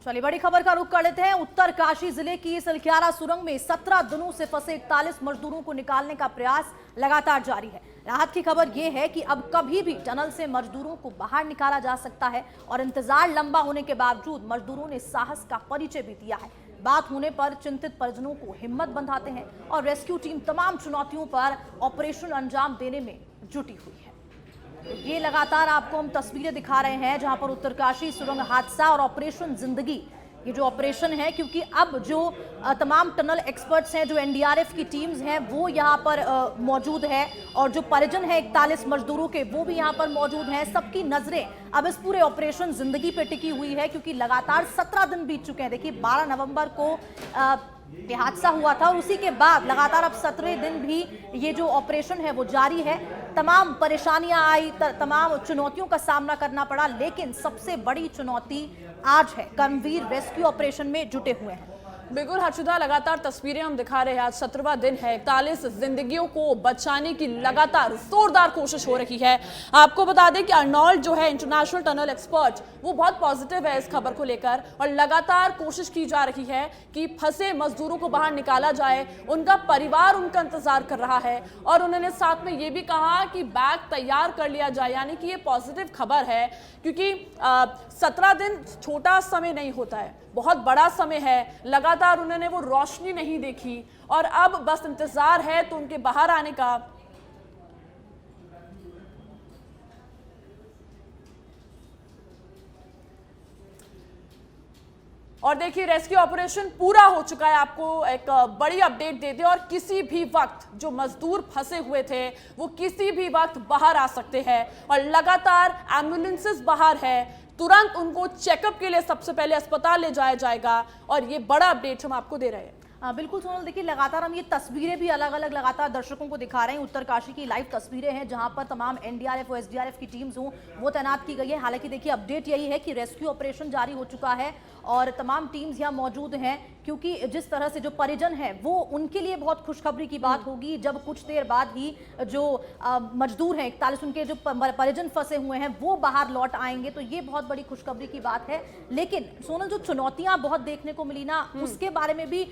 चलिए बड़ी खबर का रुख कर लेते हैं। उत्तरकाशी जिले की सलक्यारा सुरंग में 17 दिनों से फंसे 41 मजदूरों को निकालने का प्रयास लगातार जारी है। राहत की खबर यह है कि अब कभी भी टनल से मजदूरों को बाहर निकाला जा सकता है और इंतजार लंबा होने के बावजूद मजदूरों ने साहस का परिचय भी दिया है। बात होने पर चिंतित परिजनों को हिम्मत बंधाते हैं और रेस्क्यू टीम तमाम चुनौतियों पर ऑपरेशन अंजाम देने में जुटी हुई है। ये लगातार आपको हम तस्वीरें दिखा रहे हैं जहां पर उत्तरकाशी सुरंग हादसा और ऑपरेशन जिंदगी, ये जो ऑपरेशन है, क्योंकि अब जो तमाम टनल एक्सपर्ट्स हैं, जो एनडीआरएफ की टीम्स हैं, वो यहाँ पर मौजूद है और जो परिजन है 41 मजदूरों के, वो भी यहाँ पर मौजूद हैं। सबकी नजरें अब इस पूरे ऑपरेशन जिंदगी पे टिकी हुई है क्योंकि लगातार 17 दिन बीत चुके हैं। देखिए 12 नवंबर को ये हादसा हुआ था और उसी के बाद लगातार अब 17वें दिन भी ये जो ऑपरेशन है वो जारी है। तमाम परेशानियां आई, तमाम चुनौतियों का सामना करना पड़ा, लेकिन सबसे बड़ी चुनौती आज है। कर्मवीर रेस्क्यू ऑपरेशन में जुटे हुए हैं। बिल्कुल हर्षिता, लगातार तस्वीरें हम दिखा रहे हैं। आज 17वां दिन है। 41 जिंदगियों को बचाने की लगातार जोरदार कोशिश हो रही है। आपको बता दें कि अर्नोल्ड जो है इंटरनेशनल टनल एक्सपर्ट, वो बहुत पॉजिटिव है इस खबर को लेकर और लगातार कोशिश की जा रही है कि फंसे मजदूरों को बाहर निकाला जाए। उनका परिवार उनका इंतजार कर रहा है और उन्होंने साथ में ये भी कहा कि बैग तैयार कर लिया जाए, यानी कि ये पॉजिटिव खबर है क्योंकि 17 दिन छोटा समय नहीं होता है, बहुत बड़ा समय है। लगातार उन्होंने वो रोशनी नहीं देखी और अब बस इंतजार है तो उनके बाहर आने का। और देखिए रेस्क्यू ऑपरेशन पूरा हो चुका है। आपको एक बड़ी अपडेट दे दे और किसी भी वक्त जो मजदूर फंसे हुए थे वो किसी भी वक्त बाहर आ सकते हैं और लगातार एम्बुलेंसेस बाहर है। तुरंत उनको चेकअप के लिए सबसे पहले अस्पताल ले जाया जाएगा और ये बड़ा अपडेट हम आपको दे रहे हैं। बिल्कुल सोनल, देखिए लगातार हम ये तस्वीरें भी अलग अलग लगातार दर्शकों को दिखा रहे हैं। उत्तरकाशी की लाइव तस्वीरें हैं जहां पर तमाम एनडीआरएफ और एसडीआरएफ की टीम्स हों वो तैनात की गई है। हालांकि देखिए अपडेट यही है कि रेस्क्यू ऑपरेशन जारी हो चुका है और तमाम टीम्स यहाँ मौजूद हैं क्योंकि जिस तरह से जो परिजन है वो उनके लिए बहुत खुशखबरी की बात होगी जब कुछ देर बाद ही जो मजदूर हैं 41 उनके जो परिजन फंसे हुए हैं वो बाहर लौट आएंगे, तो ये बहुत बड़ी खुशखबरी की बात है। लेकिन सोनल, जो चुनौतियां बहुत देखने को मिली ना, उसके बारे में भी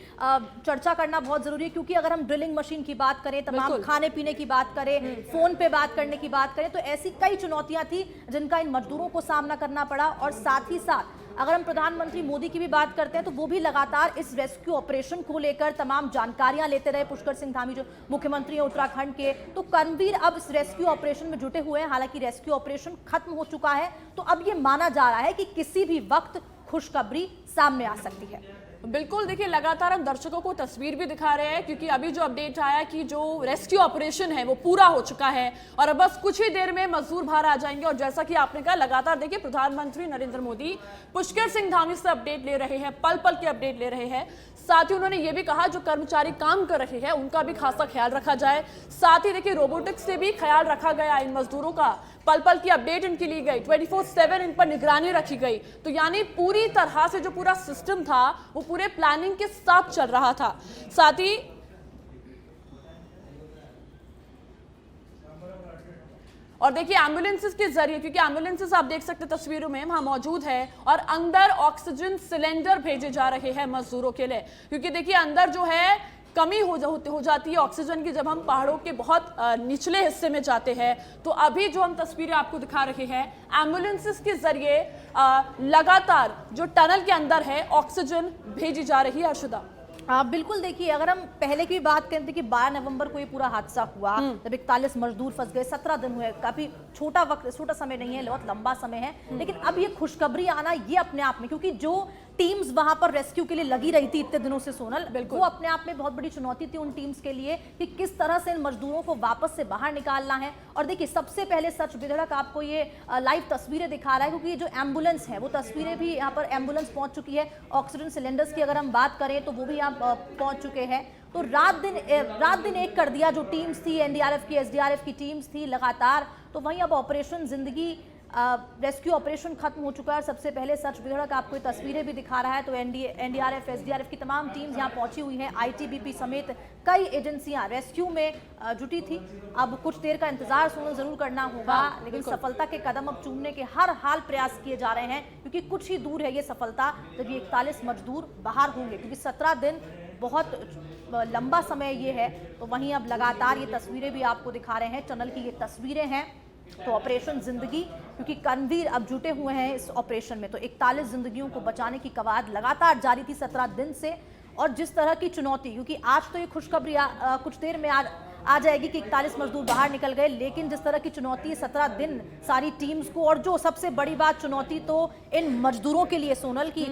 चर्चा करना बहुत जरूरी है क्योंकि अगर हम ड्रिलिंग मशीन की बात करें, तमाम खाने पीने की बात करें, फोन पे बात करने की बात करें, तो ऐसी कई चुनौतियां थी जिनका इन मजदूरों को सामना करना पड़ा। और साथ ही साथ अगर हम प्रधानमंत्री मोदी की भी बात करते हैं तो वो भी लगातार इस रेस्क्यू ऑपरेशन को लेकर तमाम जानकारियां लेते रहे। पुष्कर सिंह धामी जो मुख्यमंत्री हैं उत्तराखंड के, तो कर्मवीर अब इस रेस्क्यू ऑपरेशन में जुटे हुए हैं। हालांकि रेस्क्यू ऑपरेशन खत्म हो चुका है तो अब ये माना जा रहा है कि किसी भी वक्त खुशखबरी सामने आ सकती है। बिल्कुल, देखिए लगातार हम दर्शकों को तस्वीर भी दिखा रहे हैं क्योंकि अभी जो अपडेट आया कि जो रेस्क्यू ऑपरेशन है वो पूरा हो चुका है और अब बस कुछ ही देर में मजदूर बाहर आ जाएंगे। और जैसा कि आपने कहा, लगातार देखिए प्रधानमंत्री नरेंद्र मोदी पुष्कर सिंह धामी से अपडेट ले रहे हैं, पल पल के अपडेट ले रहे हैं। साथ ही उन्होंने ये भी कहा जो कर्मचारी काम कर रहे हैं उनका भी खासा ख्याल रखा जाए। साथ ही देखिए रोबोटिक्स से भी ख्याल रखा गया इन मजदूरों का, पल पल की अपडेट इनकी ली गई, 24/7 इन पर निगरानी रखी गई। तो यानी पूरी तरह से जो पूरा सिस्टम था वो पूरे प्लानिंग के साथ चल रहा था। साथ ही और देखिए एम्बुलेंसेस के जरिए, क्योंकि एम्बुलेंसेस आप देख सकते तस्वीरों में वहां मौजूद है और अंदर ऑक्सीजन सिलेंडर भेजे जा रहे हैं मजदूरों के लिए, क्योंकि देखिए अंदर जो है कमी हो जाती है ऑक्सीजन की जब हम पहाड़ों के बहुत निचले हिस्से में जाते हैं। तो अभी जो हम तस्वीरें आपको दिखा रहे हैं एम्बुलेंसेस के जरिए लगातार जो टनल के अंदर है ऑक्सीजन भेजी जा रही है। अर्शदा, बिल्कुल, देखिए अगर हम पहले की बात करें तो कि 12 नवंबर को ये पूरा हादसा हुआ जब 41 मजदूर फंस गए। 17 दिन हुए, काफी छोटा वक्त, छोटा समय नहीं है, बहुत लंबा समय है। लेकिन अब ये खुशखबरी आना ये अपने आप में, क्योंकि जो टीम्स वहां पर रेस्क्यू के लिए लगी रही थी इतने दिनों से सोनल, वो अपने आप में बहुत बड़ी चुनौती थी उन टीम्स के लिए कि किस तरह से इन मजदूरों को वापस से बाहर निकालना है। और देखिए सबसे पहले सच बेधड़क आपको ये लाइव तस्वीरें दिखा रहा है क्योंकि जो एम्बुलेंस है वो तस्वीरें भी यहाँ पर एम्बुलेंस पहुंच चुकी है। ऑक्सीजन सिलेंडर्स की अगर हम बात करें तो वो भी यहाँ पहुंच चुके हैं। तो रात दिन एक कर दिया जो टीम्स थी, एनडीआरएफ की, एसडीआरएफ की टीम्स थी लगातार। तो वहीं अब ऑपरेशन जिंदगी रेस्क्यू ऑपरेशन खत्म हो चुका है। सबसे पहले सच विधड़क आपको ये तस्वीरें भी दिखा रहा है। तो एनडीआरएफ, एसडीआरएफ की तमाम टीम्स यहाँ पहुंची हुई हैं। आईटीबीपी समेत कई एजेंसियां रेस्क्यू में जुटी थी। अब कुछ देर का इंतजार सोनल जरूर करना होगा, लेकिन सफलता के कदम अब चूमने के हर हाल प्रयास किए जा रहे हैं, क्योंकि कुछ ही दूर है ये सफलता जब ये 41 मजदूर बाहर होंगे, क्योंकि 17 दिन बहुत लंबा समय ये है। तो वहीं अब लगातार ये तस्वीरें भी आपको दिखा रहे हैं, टनल की ये तस्वीरें हैं। तो ऑपरेशन जिंदगी, क्योंकि कर्मवीर अब जुटे हुए हैं इस ऑपरेशन में, तो 41 जिंदगियों को बचाने की कवायद लगातार जारी थी 17 दिन से। और जिस तरह की चुनौती, क्योंकि आज तो ये खुशखबरी कुछ देर में आ जाएगी कि 41 मजदूर बाहर निकल गए, लेकिन जिस तरह की चुनौती 17 दिन सारी टीम्स को, और जो सबसे बड़ी बात चुनौती तो इन मजदूरों के लिए सोनल की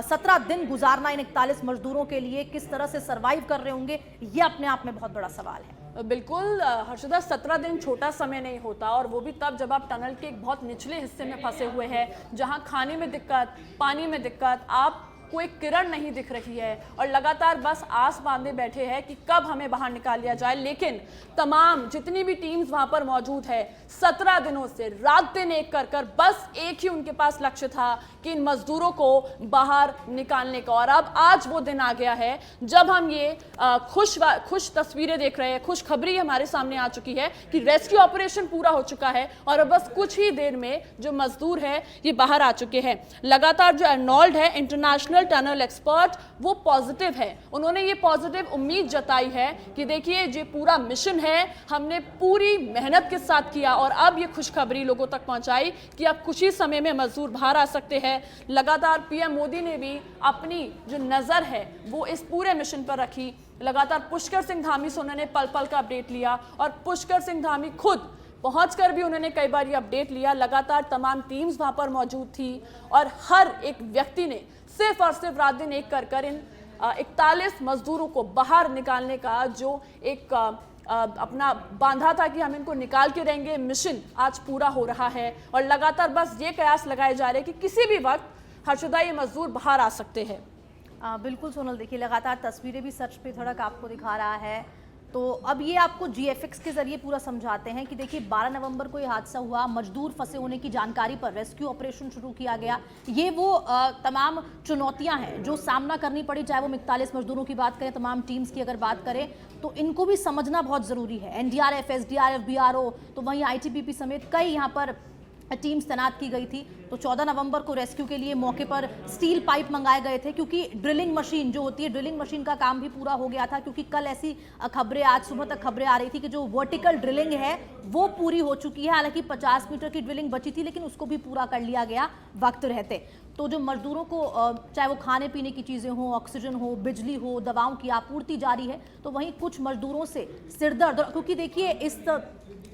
17 दिन गुजारना इन 41 मजदूरों के लिए, किस तरह से सरवाइव कर रहे होंगे, ये अपने आप में बहुत बड़ा सवाल है। बिल्कुल हर्षदा, 17 दिन छोटा समय नहीं होता, और वो भी तब जब आप टनल के एक बहुत निचले हिस्से में फंसे हुए हैं, जहां खाने में दिक्कत, पानी में दिक्कत, आप कोई किरण नहीं दिख रही है, और लगातार बस आस बांधे बैठे हैं कि कब हमें बाहर निकाल लिया जाए। लेकिन तमाम जितनी भी टीम्स वहां पर मौजूद है, 17 दिनों से रात दिन एक कर बस एक ही उनके पास लक्ष्य था कि इन मजदूरों को बाहर निकालने का। और अब आज वो दिन आ गया है जब हम ये खुश तस्वीरें देख रहे हैं, खुश खबरी हमारे सामने आ चुकी है कि रेस्क्यू ऑपरेशन पूरा हो चुका है, और अब बस कुछ ही देर में जो मजदूर है ये बाहर आ चुके हैं। लगातार जो अर्नोल्ड है, इंटरनेशनल टनल एक्सपर्ट, वो पॉजिटिव है। उन्होंने ये पॉजिटिव उम्मीद जताई है कि देखिए ये पूरा मिशन है, हमने पूरी मेहनत के साथ किया, और अब ये खुशखबरी लोगों तक पहुंचाई कि अब कुछ ही समय में मजदूर बाहर आ सकते हैं। लगातार पीएम मोदी ने भी अपनी जो नजर है वो इस पूरे मिशन पर रखी। लगातार पुष्कर सिंह धामी से उन्होंने पल पल का अपडेट लिया, और पुष्कर सिंह धामी खुद पहुंचकर भी उन्होंने कई बार ये अपडेट लिया। लगातार तमाम टीम्स वहां पर मौजूद थी, और हर एक व्यक्ति ने सिर्फ और सिर्फ रात दिन एक कर इन 41 मजदूरों को बाहर निकालने का जो एक अपना बांधा था कि हम इनको निकाल के रहेंगे, मिशन आज पूरा हो रहा है। और लगातार बस ये कयास लगाए जा रहे हैं कि किसी भी वक्त हर्षदा ये मजदूर बाहर आ सकते हैं। बिल्कुल सोनल, देखिए लगातार तस्वीरें भी सच पे धड़क आपको दिखा रहा है। तो अब ये आपको GFX के जरिए पूरा समझाते हैं कि देखिए 12 नवंबर को ये हादसा हुआ, मजदूर फंसे होने की जानकारी पर रेस्क्यू ऑपरेशन शुरू किया गया। ये वो तमाम चुनौतियां हैं जो सामना करनी पड़ी, चाहे वो 41 मजदूरों की बात करें, तमाम टीम्स की अगर बात करें, तो इनको भी समझना बहुत ज़रूरी है। NDRF, SDRF, BRO, तो वहीं ITBP समेत कई यहाँ पर टीम्स तैनात की गई थी। तो 14 नवंबर को रेस्क्यू के लिए मौके पर स्टील पाइप मंगाए गए थे, क्योंकि ड्रिलिंग मशीन जो होती है, ड्रिलिंग मशीन का काम भी पूरा हो गया था, क्योंकि कल ऐसी खबरें, आज सुबह तक खबरें आ रही थी कि जो वर्टिकल ड्रिलिंग है वो पूरी हो चुकी है। हालांकि 50 मीटर की ड्रिलिंग बची थी, लेकिन उसको भी पूरा कर लिया गया वक्त रहते। तो जो मजदूरों को चाहे वो खाने पीने की चीज़ें हो, ऑक्सीजन हो, बिजली हो, दवाओं की आपूर्ति जारी है। तो वहीं कुछ मजदूरों से सिरदर्द, क्योंकि देखिए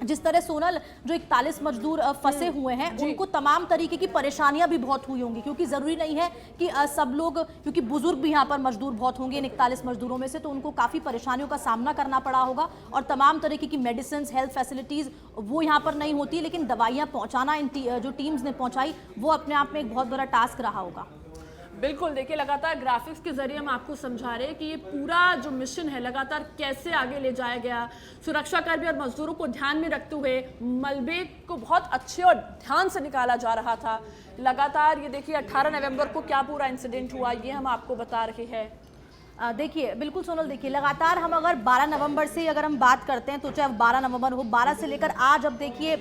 जिस तरह सोनल जो 41 मजदूर फंसे हुए हैं, उनको तमाम तरीके की परेशानियां भी बहुत हुई होंगी, क्योंकि ज़रूरी नहीं है कि सब लोग, क्योंकि बुजुर्ग भी यहाँ पर मजदूर बहुत होंगे इन 41 मजदूरों में से, तो उनको काफ़ी परेशानियों का सामना करना पड़ा होगा। और तमाम तरीके की मेडिसिन, हेल्थ फैसिलिटीज़ वो यहाँ पर नहीं होती, लेकिन दवाइयाँ पहुँचाना इन जो टीम्स ने पहुँचाई वो अपने आप में एक बहुत बड़ा टास्क रहा होगा। बिल्कुल, देखिए लगातार ग्राफिक्स के जरिए हम आपको समझा रहे हैं कि ये पूरा जो मिशन है लगातार कैसे आगे ले जाया गया। सुरक्षाकर्मी और मजदूरों को ध्यान में रखते हुए मलबे को बहुत अच्छे और ध्यान से निकाला जा रहा था। लगातार ये देखिए 18 नवंबर को क्या पूरा इंसिडेंट हुआ, ये हम आपको बता रहे हैं। देखिए बिल्कुल सोनल, देखिए लगातार हम अगर 12 नवंबर से अगर हम बात करते हैं, तो चाहे 12 नवंबर हो, 12 से लेकर आज अब देखिए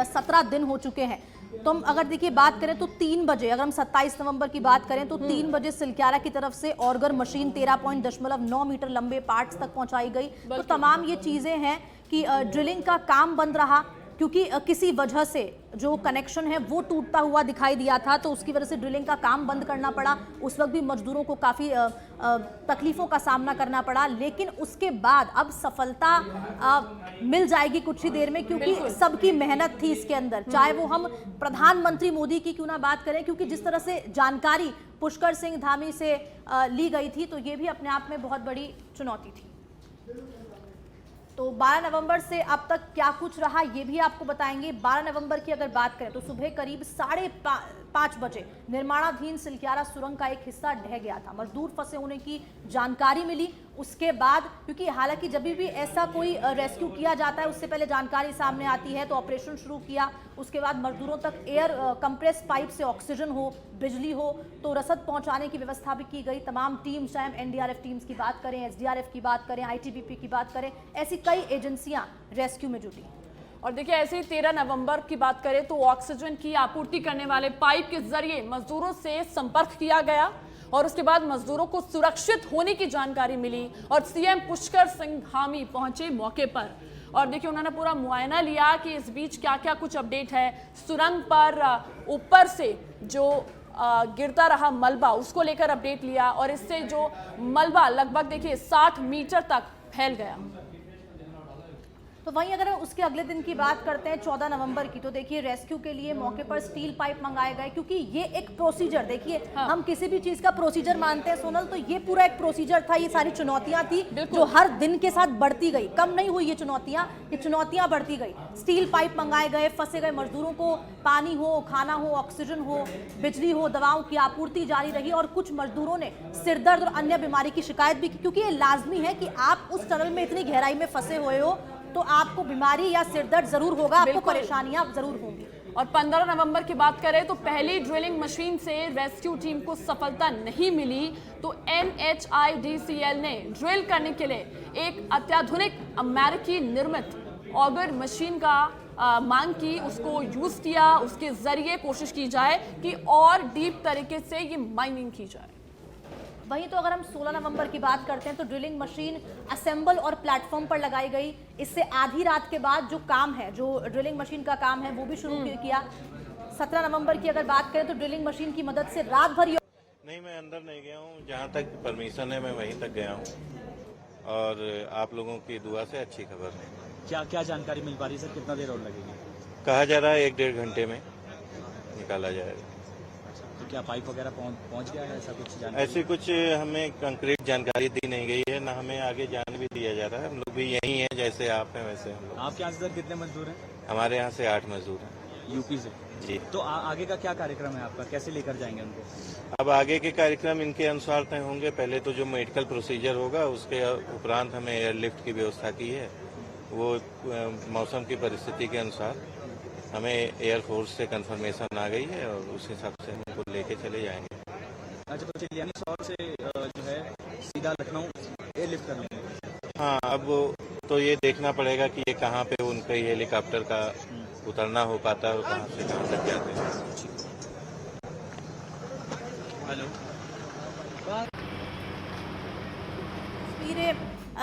17 दिन हो चुके हैं। तो हम अगर देखिए बात करें तो 3 बजे, अगर हम 27 नवंबर की बात करें तो 3 बजे सिलक्यारा की तरफ से ऑर्गर मशीन 13.9 मीटर लंबे पार्ट्स तक पहुंचाई गई। तो तमाम ये चीज़ें हैं कि ड्रिलिंग का काम बंद रहा, क्योंकि किसी वजह से जो कनेक्शन है वो टूटता हुआ दिखाई दिया था, तो उसकी वजह से ड्रिलिंग का काम बंद करना पड़ा। उस वक्त भी मजदूरों को काफ़ी तकलीफ़ों का सामना करना पड़ा, लेकिन उसके बाद अब सफलता मिल जाएगी कुछ ही देर में, क्योंकि सबकी मेहनत थी इसके अंदर। चाहे वो हम प्रधानमंत्री मोदी की क्यों ना बात करें, क्योंकि जिस तरह से जानकारी पुष्कर सिंह धामी से ली गई थी, तो ये भी अपने आप में बहुत बड़ी चुनौती थी। तो 12 नवंबर से अब तक क्या कुछ रहा ये भी आपको बताएंगे। 12 नवंबर की अगर बात करें तो सुबह करीब 5 बजे निर्माणाधीन सिलक्यारा सुरंग का एक हिस्सा ढह गया था। मजदूर फंसे होने की जानकारी मिली। उसके बाद, क्योंकि हालांकि जब भी ऐसा कोई रेस्क्यू किया जाता है उससे पहले जानकारी सामने आती है, तो ऑपरेशन शुरू किया। उसके बाद मजदूरों तक एयर कंप्रेस पाइप से ऑक्सीजन हो, बिजली हो, तो रसद पहुंचाने की व्यवस्था भी की गई। तमाम टीम, चाहे एनडीआरएफ टीम्स की बात करें, एसडीआरएफ की बात करें, आईटीबीपी की बात करें, ऐसी कई एजेंसियां रेस्क्यू में जुटी। और देखिए, ऐसे ही 13 नवंबर की बात करें तो ऑक्सीजन की आपूर्ति करने वाले पाइप के जरिए मजदूरों से संपर्क किया गया और उसके बाद मजदूरों को सुरक्षित होने की जानकारी मिली और सीएम पुष्कर सिंह धामी पहुंचे मौके पर। और देखिए, उन्होंने पूरा मुआयना लिया कि इस बीच क्या क्या कुछ अपडेट है। सुरंग पर ऊपर से जो गिरता रहा मलबा, उसको लेकर अपडेट लिया और इससे जो मलबा लगभग देखिए 60 मीटर तक फैल गया। तो वहीं अगर उसके अगले दिन की बात करते हैं 14 नवंबर की, तो देखिए रेस्क्यू के लिए मौके पर स्टील पाइप मंगाए गए, क्योंकि ये एक प्रोसीजर, देखिए हम किसी भी चीज का प्रोसीजर मानते हैं सोनल, तो ये पूरा एक प्रोसीजर था। ये सारी चुनौतियां थी जो हर दिन के साथ बढ़ती गई, कम नहीं हुई ये चुनौतियां बढ़ती गई। स्टील पाइप मंगाए गए, फंसे गए मजदूरों को पानी हो, खाना हो, ऑक्सीजन हो, बिजली हो, दवाओं की आपूर्ति जारी रही और कुछ मजदूरों ने सिरदर्द और अन्य बीमारी की शिकायत भी की, क्योंकि ये लाजमी है कि आप उस टनल में इतनी गहराई में फंसे हुए हो तो आपको बीमारी या सिरदर्द जरूर होगा, आपको परेशानियां जरूर होंगी। और 15 नवंबर की बात करें तो पहली ड्रिलिंग मशीन से रेस्क्यू टीम को सफलता नहीं मिली, तो NHIDCL ने ड्रिल करने के लिए एक अत्याधुनिक अमेरिकी निर्मित ऑगर मशीन का मांग की, उसको यूज किया। उसके जरिए कोशिश की जाए कि और डीप तरीके से ये माइनिंग की जाए। वहीं तो अगर हम 16 नवंबर की बात करते हैं तो ड्रिलिंग मशीन असेंबल और प्लेटफॉर्म पर लगाई गई। इससे आधी रात के बाद जो काम है, जो ड्रिलिंग मशीन का काम है, वो भी शुरू किया। 17 नवंबर की अगर बात करें तो ड्रिलिंग मशीन की मदद से रात भर नहीं, मैं अंदर नहीं गया हूँ, जहाँ तक परमिशन है मैं वहीं तक गया हूँ और आप लोगों की दुआ से अच्छी खबर है। क्या क्या जानकारी मिल पा रही है सर, कितना देर और लगेगी? कहा जा रहा है 1-1.5 घंटे में निकाला जाएगा। तो क्या पाइप वगैरह पहुंच गया है, ऐसा कुछ जानकारी? ऐसी कुछ हमें कंक्रीट जानकारी दी नहीं गई है, ना हमें आगे जान भी दिया जा रहा है। हम लोग भी यही हैं, जैसे आप हैं वैसे हम लोग। आपके यहाँ से सर कितने मजदूर हैं? हमारे यहाँ से 8 मजदूर हैं। यूपी से जी। तो आगे का क्या कार्यक्रम है आपका, कैसे लेकर जाएंगे उनको? अब आगे के कार्यक्रम इनके अनुसार तय होंगे। पहले तो जो मेडिकल प्रोसीजर होगा, उसके उपरांत हमें एयरलिफ्ट की व्यवस्था की है। वो मौसम की परिस्थिति के अनुसार हमें एयरफोर्स से कंफर्मेशन आ गई है और उस हिसाब से हम उनको लेके चले जाएंगे। अच्छा, तो चिलियानी शहर से जो है सीधा लखनऊ एयरलिफ्ट कर लेंगे? हाँ, अब तो ये देखना पड़ेगा कि ये कहाँ पे उनका हेलीकॉप्टर का उतरना हो पाता है और कहाँ से कहाँ तक जाते हैं। हेलो।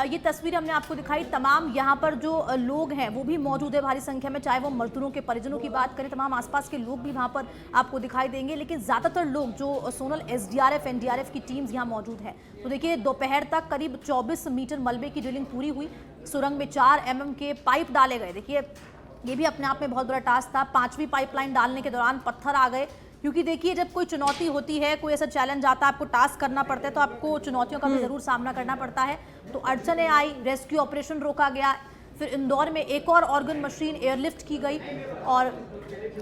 ये तस्वीरें हमने आपको दिखाई। तमाम यहाँ पर जो लोग हैं वो भी मौजूद है भारी संख्या में, चाहे वो मजदूरों के परिजनों की बात करें, तमाम आसपास के लोग भी वहाँ पर आपको दिखाई देंगे। लेकिन ज़्यादातर लोग जो सोनल एसडीआरएफ एनडीआरएफ की टीम्स यहाँ मौजूद हैं। तो देखिए, दोपहर तक करीब 24 मीटर मलबे की ड्रिलिंग पूरी हुई। सुरंग में 4 mm के पाइप डाले गए। देखिए, ये भी अपने आप में बहुत बड़ा टास्क था। 5वीं पाइपलाइन डालने के दौरान पत्थर आ गए, क्योंकि देखिए जब कोई चुनौती होती है, कोई ऐसा चैलेंज आता है, आपको टास्क करना पड़ता है, तो आपको चुनौतियों का भी जरूर सामना करना पड़ता है। तो अड़चनें आई, रेस्क्यू ऑपरेशन रोका गया। फिर इंदौर में एक और ऑर्गन मशीन एयरलिफ्ट की गई और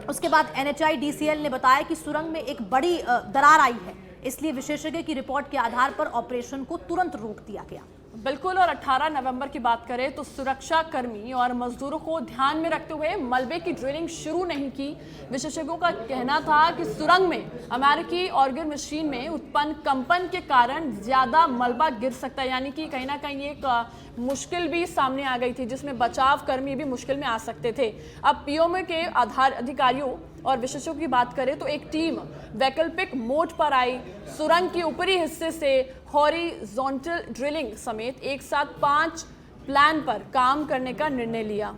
उसके बाद NHIDCL ने बताया कि सुरंग में एक बड़ी दरार आई है, इसलिए विशेषज्ञ की रिपोर्ट के आधार पर ऑपरेशन को तुरंत रोक दिया गया। बिल्कुल। और 18 नवंबर की बात करें तो सुरक्षा कर्मी और मजदूरों को ध्यान में रखते हुए मलबे की ड्रिलिंग शुरू नहीं की। विशेषज्ञों का कहना था कि सुरंग में अमेरिकी ऑर्गन मशीन में उत्पन्न कंपन के कारण ज्यादा मलबा गिर सकता है, यानी कि कहीं ना कहीं एक मुश्किल भी सामने आ गई थी, जिसमें बचाव कर्मी भी मुश्किल में आ सकते थे। अब पीओएमओ के आधार अधिकारियों और विशेषज्ञों की बात करें तो एक टीम वैकल्पिक मोड पर आई। सुरंग के ऊपरी हिस्से से हॉरिजॉन्टल ड्रिलिंग समेत एक साथ 5 प्लान पर काम करने का निर्णय लिया।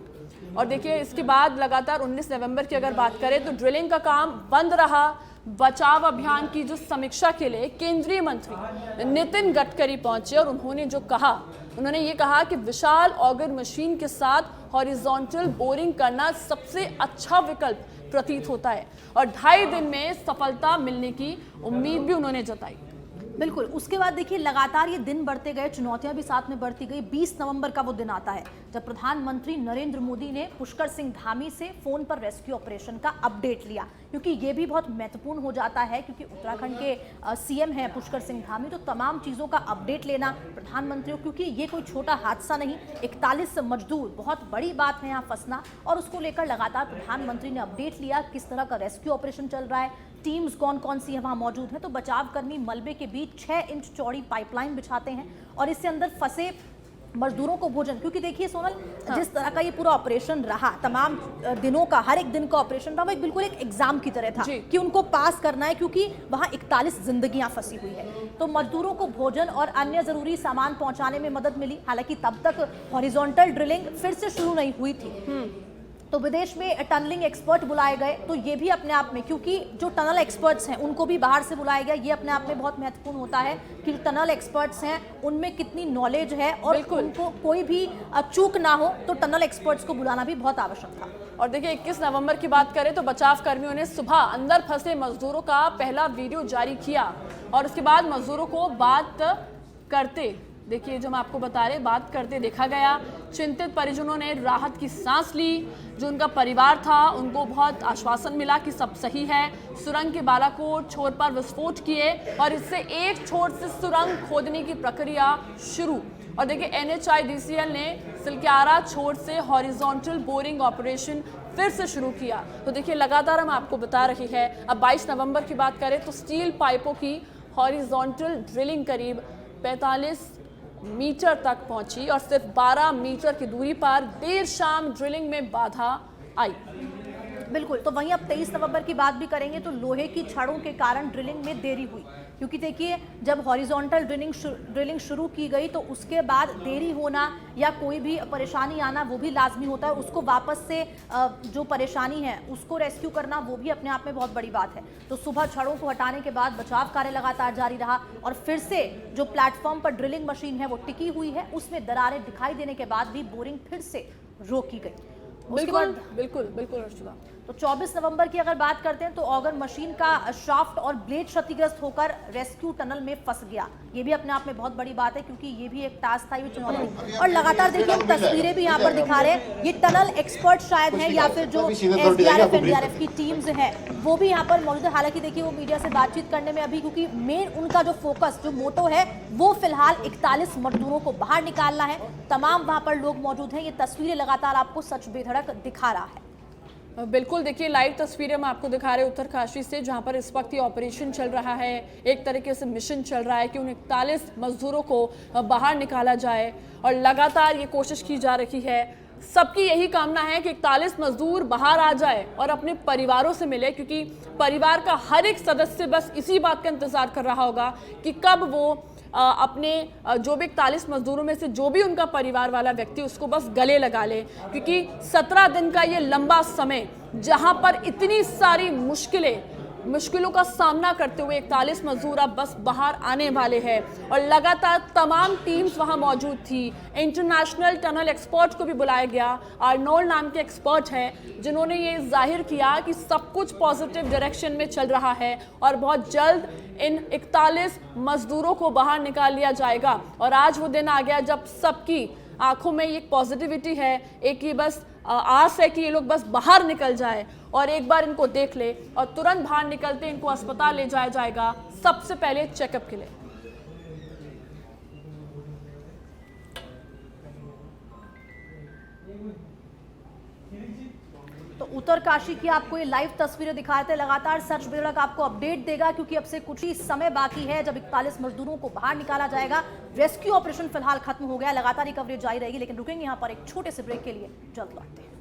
और देखिए, इसके बाद लगातार 19 नवंबर की अगर बात करें तो ड्रिलिंग का काम बंद रहा। बचाव अभियान की जो समीक्षा के लिए केंद्रीय मंत्री नितिन गडकरी पहुंचे और उन्होंने ये कहा कि विशाल ऑगर मशीन के साथ हॉरिजॉन्टल बोरिंग करना सबसे अच्छा विकल्प प्रतीत होता है और 2.5 दिन में सफलता मिलने की उम्मीद भी उन्होंने जताई। बिल्कुल। उसके बाद देखिए लगातार ये दिन बढ़ते गए, चुनौतियां भी साथ में बढ़ती गई। 20 नवंबर का वो दिन आता है जब प्रधानमंत्री नरेंद्र मोदी ने पुष्कर सिंह धामी से फोन पर रेस्क्यू ऑपरेशन का अपडेट लिया, क्योंकि ये भी बहुत महत्वपूर्ण हो जाता है, क्योंकि उत्तराखंड के सीएम हैं पुष्कर सिंह धामी, तो तमाम चीज़ों का अपडेट लेना प्रधानमंत्री को, क्योंकि ये कोई छोटा हादसा नहीं, 41 मजदूर, बहुत बड़ी बात है यहाँ फंसना, और उसको लेकर लगातार प्रधानमंत्री ने अपडेट लिया किस तरह का रेस्क्यू ऑपरेशन चल रहा है, टीम्स कौन कौन सी है वहाँ मौजूद हैं। तो बचाव कर्मी मलबे के बीच 6 इंच चौड़ी पाइपलाइन बिछाते हैं और इससे अंदर फंसे मजदूरों को भोजन, क्योंकि देखिए सोनल, जिस तरह का ये पूरा ऑपरेशन रहा, तमाम दिनों का हर एक दिन का ऑपरेशन रहा, वो बिल्कुल एक एग्जाम की तरह था कि उनको पास करना है, क्योंकि वहाँ 41 जिंदगियां फंसी हुई है। तो मजदूरों को भोजन और अन्य जरूरी सामान पहुंचाने में मदद मिली। हालांकि तब तक हॉरिजॉन्टल ड्रिलिंग फिर से शुरू नहीं हुई थी, तो विदेश में टनलिंग एक्सपर्ट बुलाए गए। तो ये भी अपने आप में, क्योंकि जो टनल एक्सपर्ट्स हैं उनको भी बाहर से बुलाया गया, ये अपने आप में बहुत महत्वपूर्ण होता है कि टनल एक्सपर्ट्स हैं उनमें कितनी नॉलेज है और उनको कोई भी चूक ना हो, तो टनल एक्सपर्ट्स को बुलाना भी बहुत आवश्यक था। और देखिए 21 नवंबर की बात करें तो बचाव कर्मियों ने सुबह अंदर फंसे मजदूरों का पहला वीडियो जारी किया और उसके बाद मजदूरों को बात करते, देखिए जो हम आपको बता रहे, बात करते देखा गया। चिंतित परिजनों ने राहत की सांस ली। जो उनका परिवार था उनको बहुत आश्वासन मिला कि सब सही है। सुरंग के बालाकोट छोर पर विस्फोट किए और इससे एक छोर से सुरंग खोदने की प्रक्रिया शुरू। और देखिए NHIDCL ने सिलक्यारा छोर से हॉरिजॉन्टल बोरिंग ऑपरेशन फिर से शुरू किया। तो देखिए लगातार हम आपको बता रहे हैं। अब 22 नवंबर की बात करें तो स्टील पाइपों की हॉरिजॉन्टल ड्रिलिंग करीब 45 मीटर तक पहुंची और सिर्फ 12 मीटर की दूरी पर देर शाम ड्रिलिंग में बाधा आई। बिल्कुल। तो वहीं अब 23 नवंबर की बात भी करेंगे तो लोहे की छड़ों के कारण ड्रिलिंग में देरी हुई, क्योंकि देखिए जब हॉरिजॉन्टल ड्रिलिंग शुरू की गई तो उसके बाद देरी होना या कोई भी परेशानी आना वो भी लाजमी होता है। उसको वापस से जो परेशानी है उसको रेस्क्यू करना वो भी अपने आप में बहुत बड़ी बात है। तो सुबह छड़ों को हटाने के बाद बचाव कार्य लगातार जारी रहा और फिर से जो प्लेटफॉर्म पर ड्रिलिंग मशीन है वो टिकी हुई है, उसमें दरारें दिखाई देने के बाद भी बोरिंग फिर से रोकी गई। बिल्कुल बिल्कुल बिल्कुल अर्चना। तो 24 नवंबर की अगर बात करते हैं तो ऑगर मशीन का शाफ्ट और ब्लेड क्षतिग्रस्त होकर रेस्क्यू टनल में फंस गया। ये भी अपने आप में बहुत बड़ी बात है, क्योंकि ये भी एक टास्क था, ये चुनौती। और लगातार देखिए हम तस्वीरें भी यहाँ पर दिखा रहे हैं, ये टनल एक्सपर्ट शायद हैं या फिर जो SDRF NDRF की टीम्स हैं वो भी यहाँ पर मौजूद है। हालांकि देखिए वो मीडिया से बातचीत करने में अभी, क्योंकि मेन उनका जो फोकस, जो मोटो है वो फिलहाल 41 मजदूरों को बाहर निकालना है। तमाम वहाँ पर लोग मौजूद हैं। ये तस्वीरें लगातार आपको सच बेधड़क दिखा रहा है। बिल्कुल, देखिए लाइव तस्वीरें हम आपको दिखा रहे हैं उत्तरकाशी से, जहां पर इस वक्त ये ऑपरेशन चल रहा है। एक तरीके से मिशन चल रहा है कि उन 41 मजदूरों को बाहर निकाला जाए और लगातार ये कोशिश की जा रही है। सबकी यही कामना है कि 41 मजदूर बाहर आ जाए और अपने परिवारों से मिले, क्योंकि परिवार का हर एक सदस्य बस इसी बात का इंतजार कर रहा होगा कि कब वो अपने जो भी 41 मजदूरों में से जो भी उनका परिवार वाला व्यक्ति उसको बस गले लगा ले, क्योंकि 17 दिन का ये लंबा समय जहां पर इतनी सारी मुश्किलों का सामना करते हुए 41 मजदूर अब बस बाहर आने वाले हैं। और लगातार तमाम टीम्स वहां मौजूद थी। इंटरनेशनल टनल एक्सपर्ट को भी बुलाया गया। आर्नोल्ड नाम के एक्सपर्ट हैं जिन्होंने ये जाहिर किया कि सब कुछ पॉजिटिव डायरेक्शन में चल रहा है और बहुत जल्द इन 41 मजदूरों को बाहर निकाल लिया जाएगा। और आज वो दिन आ गया जब सबकी आंखों में एक पॉजिटिविटी है, एक ही बस आस है कि ये लोग बस बाहर निकल जाए और एक बार इनको देख ले और तुरंत बाहर निकलते इनको अस्पताल ले जाया जाएगा, सबसे पहले चेकअप के लिए। तो उत्तरकाशी की आपको ये लाइव तस्वीरें दिखाए थे। लगातार सच बेधड़क आपको अपडेट देगा, क्योंकि अब से कुछ ही समय बाकी है जब 41 मजदूरों को बाहर निकाला जाएगा। रेस्क्यू ऑपरेशन फिलहाल खत्म हो गया, लगातार ये कवरेज जारी रहेगी, लेकिन रुकेंगे यहाँ पर एक छोटे से ब्रेक के लिए, जल्द लौटते हैं।